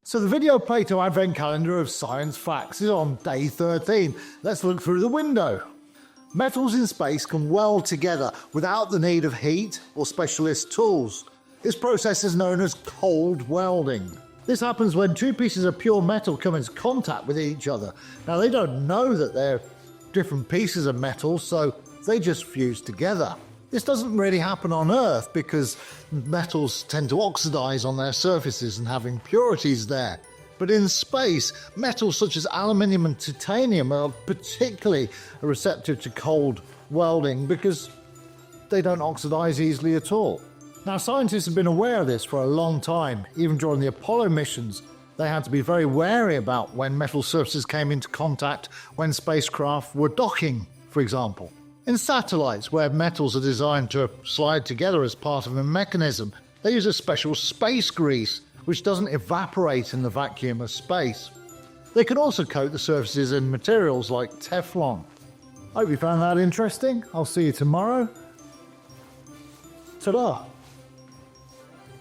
So the VideoPlato Advent Calendar of Science Facts is on day 13. Let's look through the window. Metals in space can weld together without the need of heat or specialist tools. This process is known as cold welding. This happens when two pieces of pure metal come into contact with each other. Now they don't know that they're different pieces of metal, so they just fuse together. This doesn't really happen on Earth because metals tend to oxidize on their surfaces and have impurities there. But in space, metals such as aluminium and titanium are particularly receptive to cold welding because they don't oxidize easily at all. Now, scientists have been aware of this for a long time. Even during the Apollo missions, they had to be very wary about when metal surfaces came into contact when spacecraft were docking, for example. In satellites, where metals are designed to slide together as part of a mechanism, they use a special space grease, which doesn't evaporate in the vacuum of space. They can also coat the surfaces in materials like Teflon. I hope you found that interesting. I'll see you tomorrow. Ta-da!